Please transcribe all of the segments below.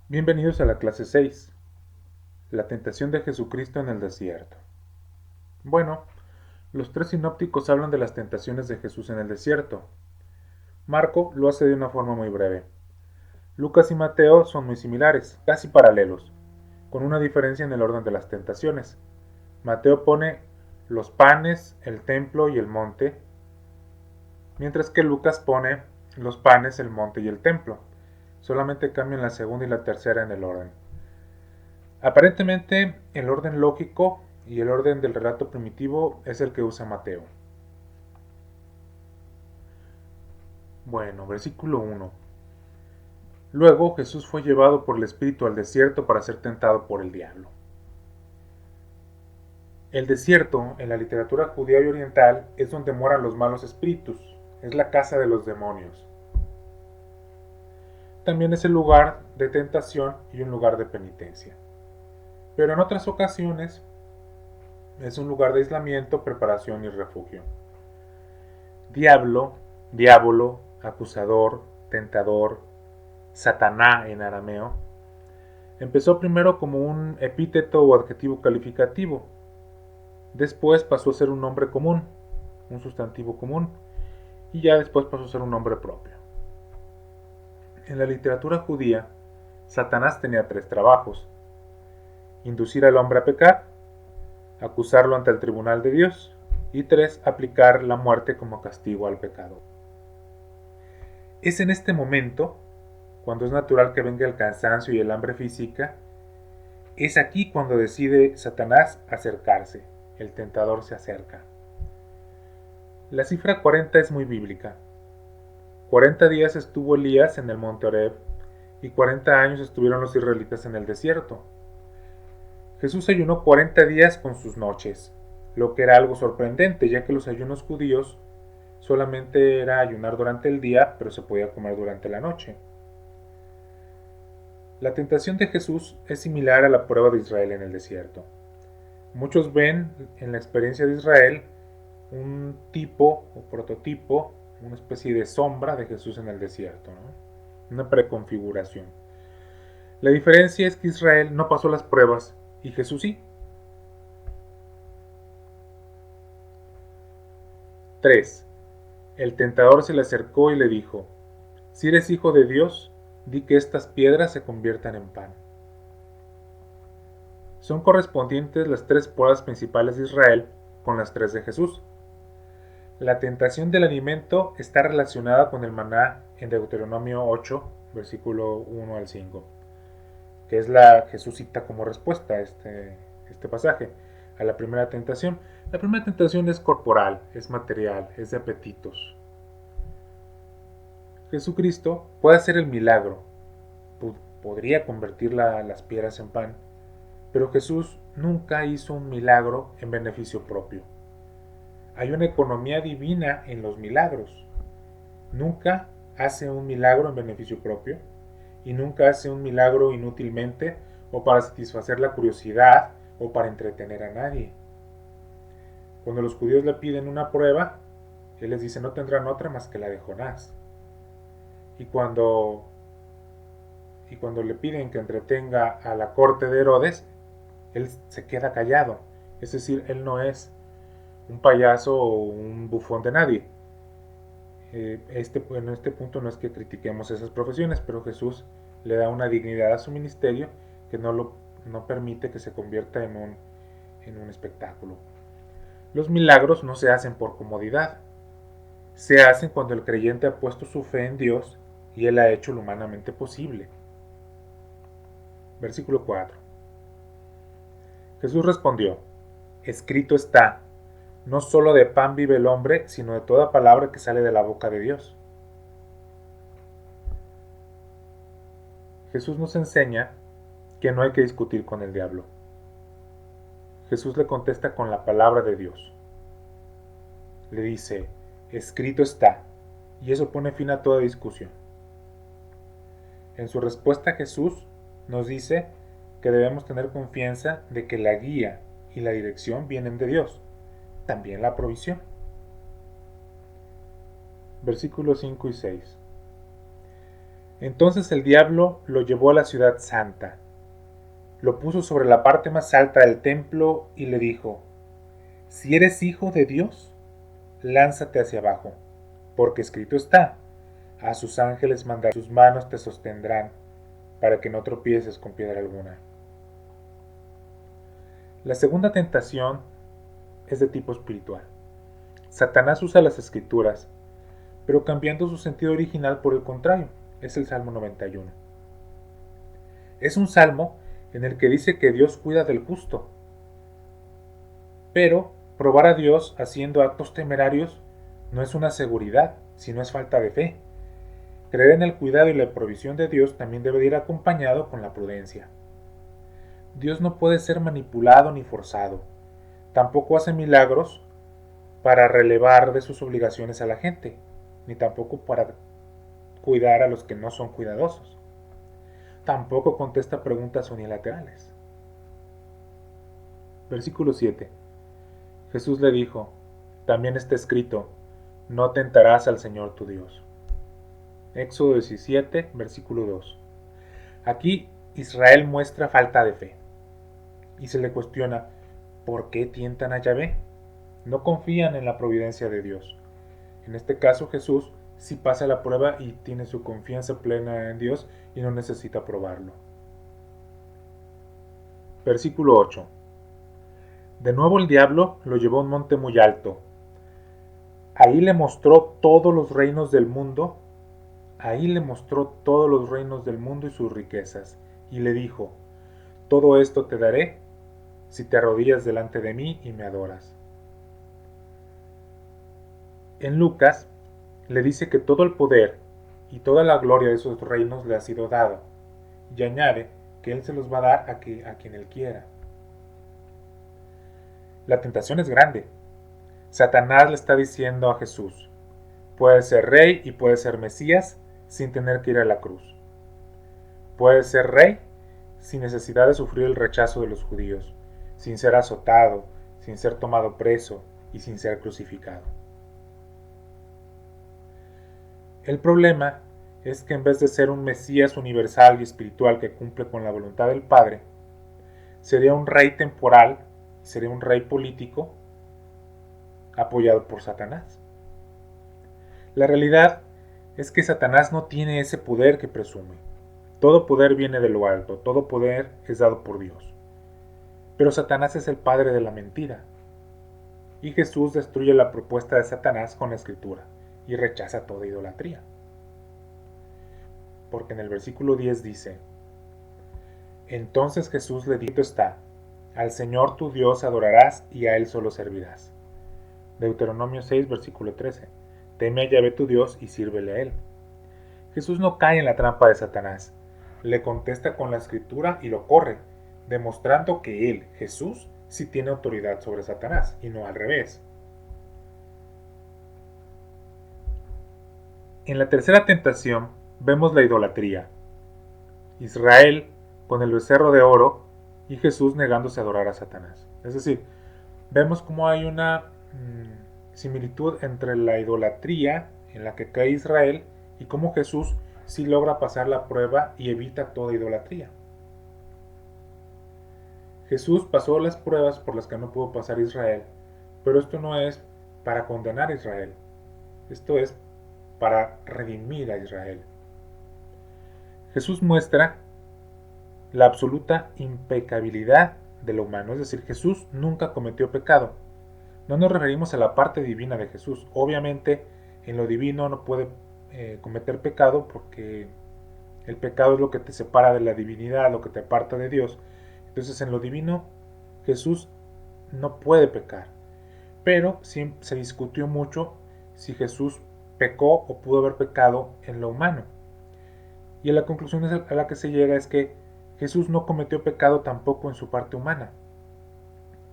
Bienvenidos a la clase 6, la tentación de Jesucristo en el desierto. Bueno, los tres sinópticos hablan de las tentaciones de Jesús en el desierto. Marco lo hace de una forma muy breve. Lucas y Mateo son muy similares, casi paralelos, con una diferencia en el orden de las tentaciones. Mateo pone los panes, el templo y el monte, mientras que Lucas pone los panes, el monte y el templo. Solamente cambian la segunda y la tercera en el orden. Aparentemente, el orden lógico y el orden del relato primitivo es el que usa Mateo. Bueno, versículo 1. Luego Jesús fue llevado por el Espíritu al desierto para ser tentado por el diablo. El desierto, en la literatura judía y oriental, es donde moran los malos espíritus, es la casa de los demonios. También es el lugar de tentación y un lugar de penitencia. Pero en otras ocasiones es un lugar de aislamiento, preparación y refugio. Diablo, diabolo, acusador, tentador, Sataná en arameo, empezó primero como un epíteto o adjetivo calificativo. Después pasó a ser un nombre común, un sustantivo común, y ya después pasó a ser un nombre propio. En la literatura judía, Satanás tenía tres trabajos: inducir al hombre a pecar, acusarlo ante el tribunal de Dios, y tres, aplicar la muerte como castigo al pecado. Es en este momento, cuando es natural que venga el cansancio y el hambre física, es aquí cuando decide Satanás acercarse. El tentador se acerca. La cifra 40 es muy bíblica. 40 días estuvo Elías en el monte Horeb y 40 años estuvieron los israelitas en el desierto. Jesús ayunó 40 días con sus noches, lo que era algo sorprendente, ya que los ayunos judíos solamente era ayunar durante el día, pero se podía comer durante la noche. La tentación de Jesús es similar a la prueba de Israel en el desierto. Muchos ven en la experiencia de Israel un tipo o prototipo, una especie de sombra de Jesús en el desierto, ¿no? Una preconfiguración. La diferencia es que Israel no pasó las pruebas y Jesús sí. 3. El tentador se le acercó y le dijo: si eres hijo de Dios, di que estas piedras se conviertan en pan. Son correspondientes las tres pruebas principales de Israel con las tres de Jesús. La tentación del alimento está relacionada con el maná en Deuteronomio 8, versículo 1 al 5, que es la Jesús cita como respuesta a este pasaje, a la primera tentación. La primera tentación es corporal, es material, es de apetitos. Jesucristo puede hacer el milagro, podría convertir las piedras en pan, pero Jesús nunca hizo un milagro en beneficio propio. Hay una economía divina en los milagros. Nunca hace un milagro en beneficio propio y nunca hace un milagro inútilmente o para satisfacer la curiosidad o para entretener a nadie. Cuando los judíos le piden una prueba, él les dice: no tendrán otra más que la de Jonás. Y cuando le piden que entretenga a la corte de Herodes, él se queda callado. Es decir, él no es un payaso o un bufón de nadie. En este punto no es que critiquemos esas profesiones, pero Jesús le da una dignidad a su ministerio que no permite que se convierta en un espectáculo. Los milagros no se hacen por comodidad, se hacen cuando el creyente ha puesto su fe en Dios y Él ha hecho lo humanamente posible. Versículo 4. Jesús respondió: escrito está, no solo de pan vive el hombre, sino de toda palabra que sale de la boca de Dios. Jesús nos enseña que no hay que discutir con el diablo. Jesús le contesta con la palabra de Dios. Le dice: escrito está, y eso pone fin a toda discusión. En su respuesta Jesús nos dice que debemos tener confianza de que la guía y la dirección vienen de Dios, también la provisión. Versículos 5 y 6. Entonces el diablo lo llevó a la ciudad santa, lo puso sobre la parte más alta del templo y le dijo: si eres hijo de Dios, lánzate hacia abajo, porque escrito está: a sus ángeles mandará, sus manos te sostendrán, para que no tropieces con piedra alguna. La segunda tentación es de tipo espiritual. Satanás usa las escrituras, pero cambiando su sentido original por el contrario. Es el Salmo 91. Es un salmo en el que dice que Dios cuida del justo, pero probar a Dios haciendo actos temerarios no es una seguridad, sino es falta de fe. Creer en el cuidado y la provisión de Dios también debe ir acompañado con la prudencia. Dios no puede ser manipulado ni forzado. Tampoco hace milagros para relevar de sus obligaciones a la gente, ni tampoco para cuidar a los que no son cuidadosos. Tampoco contesta preguntas unilaterales. Versículo 7. Jesús le dijo: también está escrito: no tentarás al Señor tu Dios. Éxodo 17, versículo 2. Aquí Israel muestra falta de fe y se le cuestiona: ¿por qué tientan a Yahvé? No confían en la providencia de Dios. En este caso Jesús sí pasa la prueba y tiene su confianza plena en Dios y no necesita probarlo. Versículo 8. De nuevo el diablo lo llevó a un monte muy alto. Ahí le mostró todos los reinos del mundo. Ahí le mostró todos los reinos del mundo y sus riquezas. Y le dijo: todo esto te daré si te arrodillas delante de mí y me adoras. En Lucas le dice que todo el poder y toda la gloria de esos reinos le ha sido dado, y añade que él se los va a dar a quien él quiera. La tentación es grande. Satanás le está diciendo a Jesús: puedes ser rey y puedes ser Mesías sin tener que ir a la cruz. Puedes ser rey sin necesidad de sufrir el rechazo de los judíos, sin ser azotado, sin ser tomado preso y sin ser crucificado. El problema es que en vez de ser un Mesías universal y espiritual que cumple con la voluntad del Padre, sería un rey temporal, sería un rey político apoyado por Satanás. La realidad es que Satanás no tiene ese poder que presume. Todo poder viene de lo alto, todo poder es dado por Dios. Pero Satanás es el padre de la mentira. Y Jesús destruye la propuesta de Satanás con la escritura y rechaza toda idolatría. Porque en el versículo 10 dice: entonces Jesús le dijo: está, al Señor tu Dios adorarás y a Él solo servirás. Deuteronomio 6, versículo 13. Teme a Yahvé tu Dios y sírvele a Él. Jesús no cae en la trampa de Satanás, le contesta con la escritura y lo corre, demostrando que él, Jesús, sí tiene autoridad sobre Satanás y no al revés. En la tercera tentación vemos la idolatría. Israel con el becerro de oro y Jesús negándose a adorar a Satanás. Es decir, vemos cómo hay una similitud entre la idolatría en la que cae Israel y cómo Jesús sí logra pasar la prueba y evita toda idolatría. Jesús pasó las pruebas por las que no pudo pasar Israel, pero esto no es para condenar a Israel, esto es para redimir a Israel. Jesús muestra la absoluta impecabilidad de lo humano, es decir, Jesús nunca cometió pecado. No nos referimos a la parte divina de Jesús. Obviamente, en lo divino no puede cometer pecado porque el pecado es lo que te separa de la divinidad, lo que te aparta de Dios. Entonces, en lo divino, Jesús no puede pecar. Pero sí se discutió mucho si Jesús pecó o pudo haber pecado en lo humano. Y la conclusión a la que se llega es que Jesús no cometió pecado tampoco en su parte humana,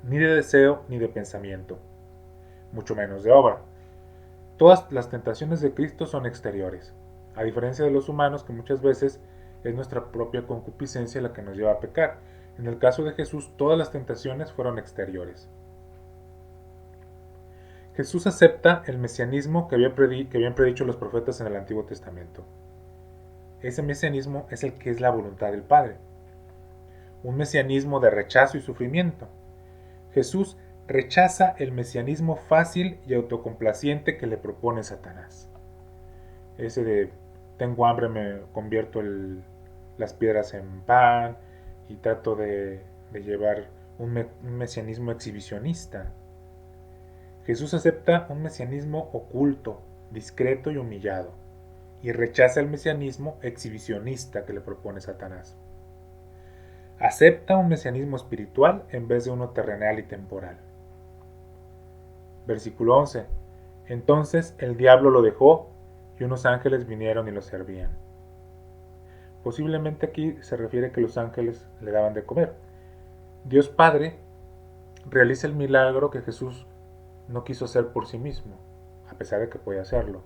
ni de deseo ni de pensamiento, mucho menos de obra. Todas las tentaciones de Cristo son exteriores, a diferencia de los humanos, que muchas veces es nuestra propia concupiscencia la que nos lleva a pecar. En el caso de Jesús, todas las tentaciones fueron exteriores. Jesús acepta el mesianismo que habían predicho los profetas en el Antiguo Testamento. ese mesianismo es el que es la voluntad del Padre. Un mesianismo de rechazo y sufrimiento. Jesús rechaza el mesianismo fácil y autocomplaciente que le propone Satanás. Ese de tengo hambre, me convierto las piedras en pan y trato de llevar un mesianismo exhibicionista. Jesús acepta un mesianismo oculto, discreto y humillado, y rechaza el mesianismo exhibicionista que le propone Satanás. Acepta un mesianismo espiritual en vez de uno terrenal y temporal. Versículo 11. Entonces el diablo lo dejó y unos ángeles vinieron y lo servían. Posiblemente aquí se refiere que los ángeles le daban de comer. Dios Padre realiza el milagro que Jesús no quiso hacer por sí mismo, a pesar de que puede hacerlo.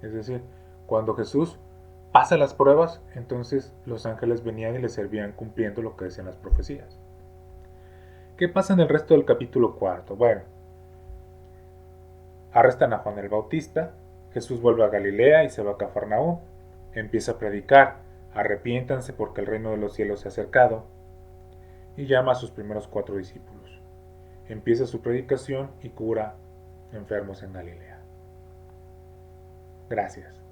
Es decir, cuando Jesús pasa las pruebas, entonces los ángeles venían y le servían cumpliendo lo que decían las profecías. ¿Qué pasa en el resto del capítulo 4? Bueno, arrestan a Juan el Bautista, Jesús vuelve a Galilea y se va a Cafarnaúm, empieza a predicar, arrepiéntanse porque el reino de los cielos se ha acercado, y llama a sus primeros 4 discípulos. Empieza su predicación y cura enfermos en Galilea. Gracias.